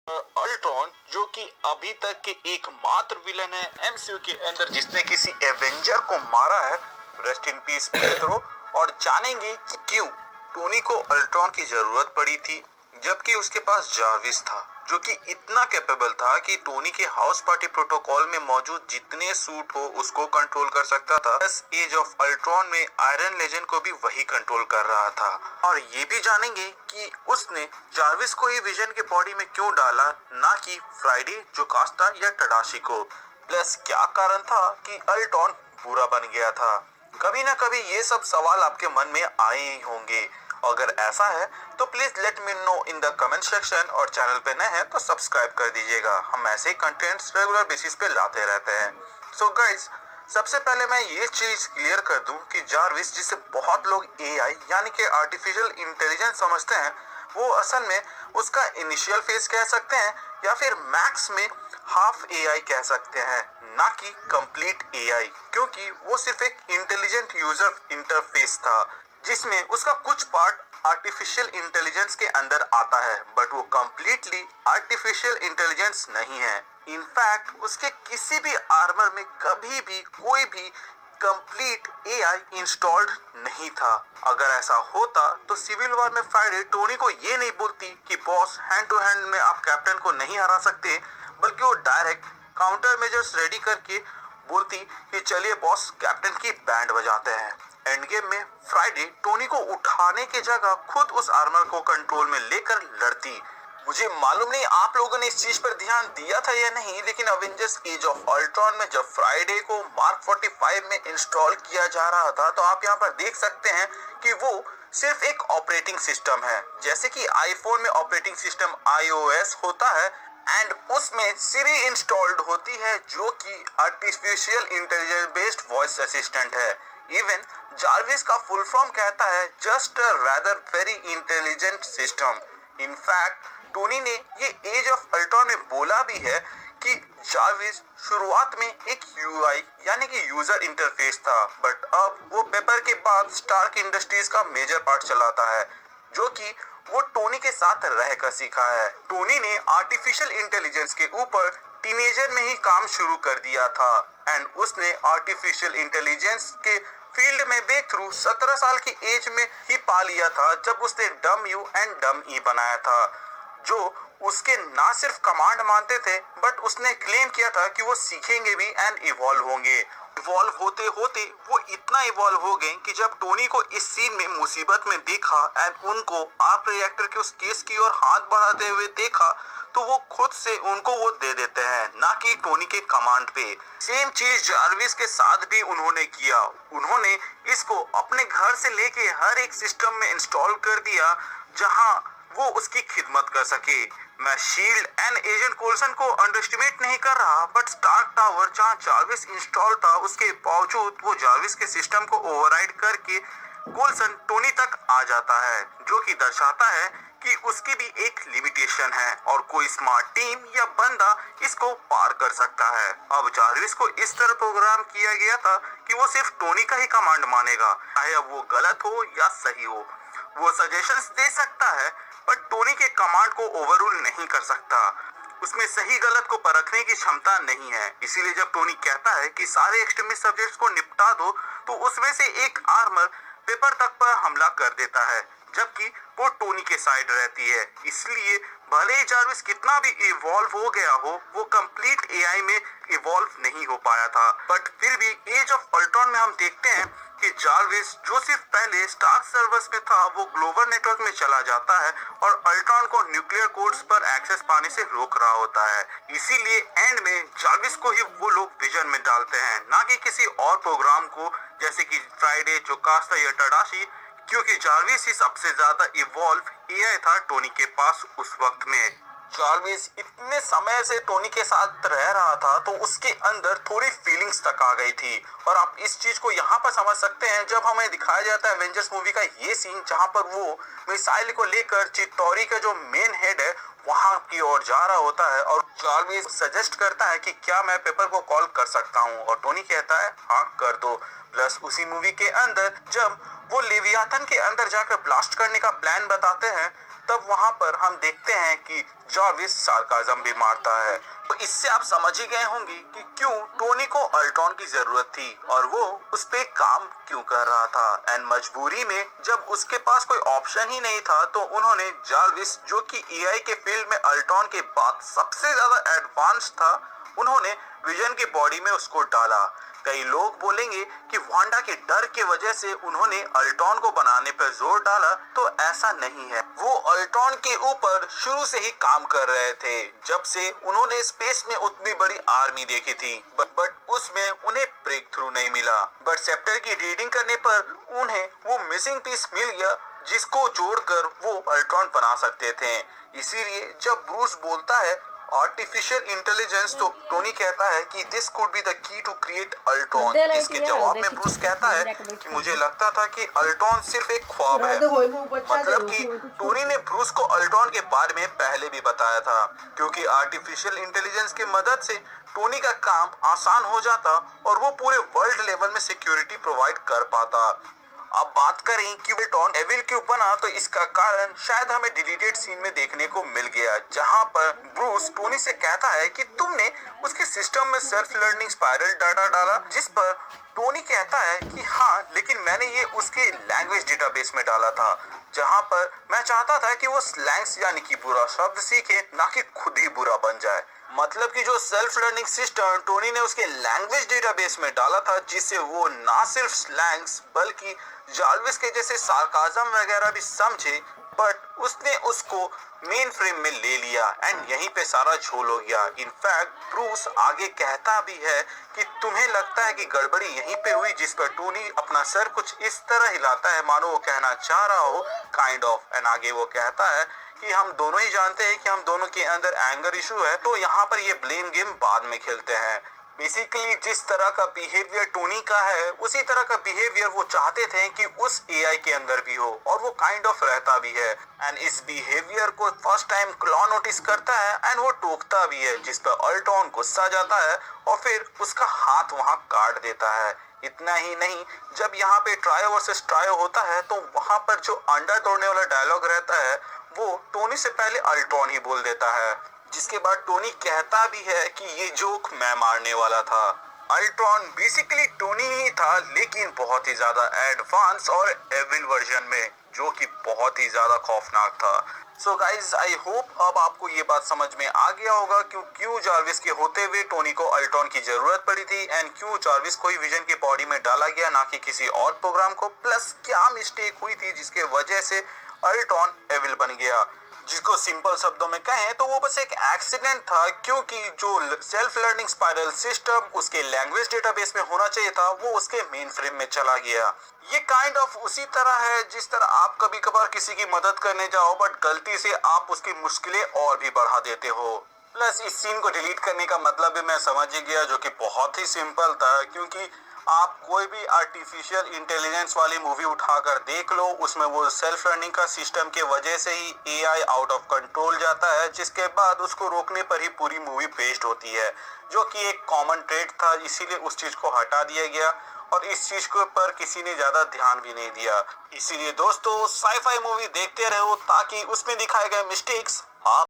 Ultron, जो कि अभी तक के एकमात्र विलन है एमसीयू के अंदर जिसने किसी एवेंजर को मारा है। Rest in peace Pietro. और जानेंगे कि क्यों टोनी को अल्ट्रॉन की जरूरत पड़ी थी जबकि उसके पास जार्विस था, जो कि इतना कैपेबल था कि टोनी के हाउस पार्टी प्रोटोकॉल में मौजूद जितने सूट हो उसको कंट्रोल कर सकता था। बस एज ऑफ अल्ट्रॉन में आयरन लेजेंड को भी वही कंट्रोल कर रहा था। और ये भी जानेंगे कि उसने जार्विस को ही विजन के बॉडी में क्यों डाला, ना कि फ्राइडे, जोकास्टा या टडाशी को। प्लस क्या कारण था कि अल्ट्रॉन बुरा बन गया था। कभी ना कभी ये सब सवाल आपके मन में आए ही होंगे। अगर ऐसा है तो please let me know in the comment section, और चैनल पे नए हैं तो सब्सक्राइब कर दीजिएगा। हम ऐसे ही कंटेंट्स रेगुलर बेसिस पे लाते रहते हैं। सो गाइस, सबसे पहले मैं ये चीज क्लियर कर दूं कि जार्विस, जिसे बहुत लोग एआई यानी कि आर्टिफिशियल इंटेलिजेंस समझते हैं, वो असल में उसका इनिशियल फेज कह सकते हैं या फिर मैक्स में हाफ एआई कह सकते हैं, ना कि कंप्लीट एआई, क्योंकि वो सिर्फ एक इंटेलिजेंट यूजर इंटरफेस था जिसमें उसका कुछ पार्ट आर्टिफिशियल इंटेलिजेंस के अंदर आता है, बट वो कंप्लीटली आर्टिफिशियल इंटेलिजेंस नहीं है। इनफैक्ट उसके किसी भी आर्मर में कभी भी कोई भी कंप्लीट एआई इंस्टॉल्ड नहीं था। अगर ऐसा होता तो सिविल वॉर में फ्राइडे टोनी को ये नहीं बोलती कि बॉस, हैंड टू हैंड में आप कैप्टन को नहीं हरा सकते, बल्कि वो डायरेक्ट काउंटर मेजर्स रेडी करके बोलती कि चलिए बॉस, कैप्टन की बैंड बजाते हैं। एंड गेम में फ्राइडे टोनी को उठाने की जगह खुद उस आर्मर को कंट्रोल में लेकर लड़ती। मुझे मालूम नहीं आप लोगों ने इस चीज पर ध्यान दिया था या नहीं, लेकिन अवेंजर्स एज ऑफ अल्ट्रॉन में जब फ्राइडे को मार्क 45 में इंस्टॉल किया जा रहा था, तो आप यहाँ पर देख सकते हैं कि वो सिर्फ एक ऑपरेटिंग सिस्टम है। जैसे कि आईफोन में ऑपरेटिंग सिस्टम iOS होता है एंड उसमें सिरी इंस्टॉल्ड होती है, जो कि artificial intelligence based voice assistant है। इवन जार्विस का फुल फॉर्म कहता है just a rather very intelligent system. In fact Tony ने ये एज ऑफ अल्ट्रॉन में बोला भी है कि जार्विस शुरुआत में एक यूआई यानी कि यूजर इंटरफेस था, बट अब वो पेपर के बाद स्टार्क इंडस्ट्रीज का मेजर पार्ट चलाता है, जो कि वो टोनी के साथ रहकर सीखा है। टोनी ने आर्टिफिशियल इंटेलिजेंस के ऊपर टीनेजर में ही काम शुरू कर दिया था एंड उसने आर्टिफिशियल इंटेलिजेंस के फील्ड में ब्रेक थ्रू 17 साल की एज में ही पा लिया था, जब उसने डम यू एंड डम ई बनाया था, जो उसके ना सिर्फ कमांड मानते थे, बट उसने क्लेम किया था कि वो सीखेंगे भी एंड इवॉल्व होंगे। इवॉल्व होते होते वो इतना इवॉल्व हो गए कि जब टोनी को इस सीन में मुसीबत में देखा एंड उनको आर्क रिएक्टर के उस केस की ओर हाथ बढ़ाते हुए देखा, तो वो खुद से उनको वो दे देते हैं, ना कि टोनी के कमांड पे। सेम चीज जार्विस के साथ भी उन्होंने किया। उन्होंने इसको अपने घर से लेके हर एक सिस्टम में इंस्टॉल कर दिया जहां वो उसकी खिदमत कर सके। मैं शील्ड एंड एजेंट कोल्सन को अंडरएस्टिमेट नहीं कर रहा, बट स्टार्क टावर जहां जार्विस इंस्टॉल था, उसके बावजूद वो जार्विस के सिस्टम को ओवरराइड करके कोल्सन टोनी तक आ जाता है, जो कि दर्शाता है कि उसकी भी एक लिमिटेशन है और कोई स्मार्ट टीम या बंदा इसको पार कर सकता है। अब जार्विस को इस तरह प्रोग्राम किया गया था कि वो सिर्फ टोनी का ही कमांड मानेगा, चाहे अब वो गलत हो या सही हो। वो सजेशंस दे सकता है, पर टोनी के कमांड को ओवररूल नहीं कर सकता। उसमें सही गलत को परखने की क्षमता नहीं है। इसीलिए जब टोनी कहता है कि सारे एक्सट्रीमिस्ट सब्जेक्ट्स को निपटा दो, तो उसमें से एक आर्मर पेपर तक पर हमला कर देता है, जबकि वो टोनी के साइड रहती है। इसलिए भले ही जार्विस कितना भी इवॉल्व हो गया हो, वो कंप्लीट एआई में इवॉल्व नहीं हो पाया था। बट फिर भी एज ऑफ अल्ट्रॉन में हम देखते हैं कि जार्विस, जो सिर्फ पहले स्टार्क सर्वर्स में था, वो ग्लोबल नेटवर्क में चला जाता है और अल्ट्रॉन को न्यूक्लियर कोड्स पर एक्सेस पाने से रोक रहा होता है। इसीलिए एंड में जार्विस को ही वो लोग विजन में डालते हैं, ना कि किसी और प्रोग्राम को, जैसे कि फ्राइडे, जोकास्टा या टडाशी, क्योंकि जार्विस ही सबसे ज्यादा इवॉल्व एआई था टोनी के पास उस वक्त में। जार्विस इतने समय से टोनी के साथ रह रहा था, तो उसके अंदर थोड़ी फीलिंग्स तक आ गई थी। और आप इस चीज को यहाँ पर समझ सकते हैं जब हमें दिखाया जाता है एवेंजर्स मूवी का ये सीन, जहाँ पर वो मिसाइल को लेकर चित्तौरी का जो मेन हेड है वहां की ओर जा रहा होता है और जार्विस सजेस्ट करता है कि क्या मैं पेपर को कॉल कर सकता हूँ, और टोनी कहता है हाँ कर दो। प्लस उसी मूवी के अंदर जब वो लेवियाथन के अंदर जाकर ब्लास्ट करने का प्लान बताते हैं, तब वहां पर हम देखते हैं कि जार्विस सार्काज़म भी मारता है। तो इससे आप समझ ही गए होंगे कि क्यों टोनी को अल्ट्रॉन की जरूरत थी और वो उस पे काम क्यों कर रहा था। एंड मजबूरी में जब उसके पास कोई ऑप्शन ही नहीं था तो उन्होंने जार्विस, जो कि एआई के फील्ड में अल्ट्रॉन के बाद सबसे ज्यादा एडवांस था, उन्होंने विजन की बॉडी में उसको डाला। कई लोग बोलेंगे कि वांडा के डर की वजह से उन्होंने अल्ट्रॉन को बनाने पर जोर डाला, तो ऐसा नहीं है। वो अल्ट्रॉन के ऊपर शुरू से ही काम कर रहे थे, जब से उन्होंने स्पेस में उतनी बड़ी आर्मी देखी थी, बट उसमें उन्हें ब्रेक थ्रू नहीं मिला। बट सेप्टर की रीडिंग करने पर उन्हें वो मिसिंग पीस मिल गया जिसको जोड़कर वो अल्ट्रॉन बना सकते थे। इसीलिए जब ब्रूस बोलता है आर्टिफिशियल इंटेलिजेंस, तो टोनी कहता है कि this could be the key to create Ultron. इसके जवाब में ब्रूस कहता है कि मुझे लगता था कि अल्ट्रॉन सिर्फ एक ख्वाब है। मतलब कि टोनी ने ब्रूस को अल्ट्रॉन के बारे में पहले भी बताया था, क्योंकि आर्टिफिशियल इंटेलिजेंस की मदद से टोनी का काम आसान हो जाता और वो पूरे वर्ल्ड लेवल में सिक्योरिटी प्रोवाइड कर पाता। अब बात करें कि अल्ट्रॉन एविल क्यों बना, तो इसका कारण शायद हमें डिलीटेड सीन में देखने को मिल गया, जहां पर ब्रूस टोनी से कहता है कि तुमने उसके सिस्टम में सेल्फ लर्निंग स्पाइरल डाटा डाला, जिस पर टोनी कहता है कि हाँ, लेकिन मैंने ये उसके लैंग्वेज डेटाबेस में डाला था, जहां पर मैं चाहता था कि वो स्लैंग्स यानी कि बुरा शब्द सीखे, ना कि खुद ही बुरा बन जाए। मतलब कि जो सेल्फ लर्निंग सिस्टम टोनी ने उसके लैंग्वेज डेटाबेस में डाला था, जिससे वो ना सिर्फ स्लैंग्स बल्कि जार्विस के जैसे सार्काज़म वगैरह भी समझे, बट उसने उसको मेन फ्रेम में ले लिया एंड यहीं पे सारा झोल हो गया। इनफैक्ट ब्रूस आगे कहता भी है कि तुम्हें लगता है कि गड़बड़ी यहीं पे हुई, जिस पर टोनी अपना सर कुछ इस तरह हिलाता है मानो वो कहना चाह रहा हो काइंड ऑफ। एंड आगे वो कहता है कि हम दोनों ही जानते हैं कि हम दोनों के अंदर एंगर इशू है, तो यहाँ पर ये ब्लेम गेम बाद में खेलते हैं। बेसिकली जिस तरह का बिहेवियर टोनी का है, उसी तरह का बिहेवियर वो चाहते थे कि उस एआई के अंदर भी हो, और वो काइंड ऑफ रहता भी है। एंड इस बिहेवियर को फर्स्ट टाइम क्लॉ नोटिस करता है एंड वो टोकता भी है, जिस पर अल्ट्रॉन गुस्सा जाता है और फिर उसका हाथ वहां काट देता है। इतना ही नहीं, जब यहाँ पे ट्रायो वर्सेस ट्रायो होता है, तो वहां पर जो अंडा तोड़ने वाला डायलॉग रहता है वो टोनी से पहले अल्ट्रॉन ही बोल देता है, जिसके बाद टोनी कहता भी है कि ये जोक मैं मारने वाला था। अल्ट्रॉन बेसिकली टोनी ही था, लेकिन बहुत ही ज्यादा एडवांस और एविल वर्जन में, जो कि बहुत ही ज्यादा खौफनाक था। सो गाइज, आई होप अब आपको ये बात समझ में आ गया होगा क्यों जार्विस के होते हुए टोनी को अल्ट्रॉन की जरूरत पड़ी थी, एंड क्यों जार्विस को विजन की बॉडी में डाला गया ना कि किसी और प्रोग्राम को, प्लस क्या मिस्टेक हुई थी जिसके वजह से अल्ट्रॉन एविल बन गया। जिसको सिंपल शब्दों में कहें तो वो बस एक एक्सीडेंट था, क्योंकि जो सेल्फ लर्निंग स्पाइरल सिस्टम उसके लैंग्वेज डेटाबेस में होना चाहिए था, वो उसके मेन फ्रेम में चला गया। ये काइंड ऑफ उसी तरह है जिस तरह आप कभी कभार किसी की मदद करने जाओ, बट गलती से आप उसकी मुश्किलें और भी बढ़ा देते हो। प्लस इस सीन को डिलीट करने का मतलब भी मैं समझ ही गया, जो कि बहुत ही सिंपल था, क्योंकि आप कोई भी आर्टिफिशियल इंटेलिजेंस वाली मूवी उठाकर देख लो, उसमें वो सेल्फ लर्निंग का सिस्टम के वजह से ही एआई आउट ऑफ कंट्रोल जाता है, जिसके बाद उसको रोकने पर ही पूरी मूवी बेस्ड होती है, जो कि एक कॉमन ट्रेड था। इसीलिए उस चीज को हटा दिया गया और इस चीज के ऊपर किसी ने ज्यादा ध्यान भी नहीं दिया। इसीलिए दोस्तों, साईफाई मूवी देखते रहो ताकि उसमें दिखाए गए मिस्टेक्स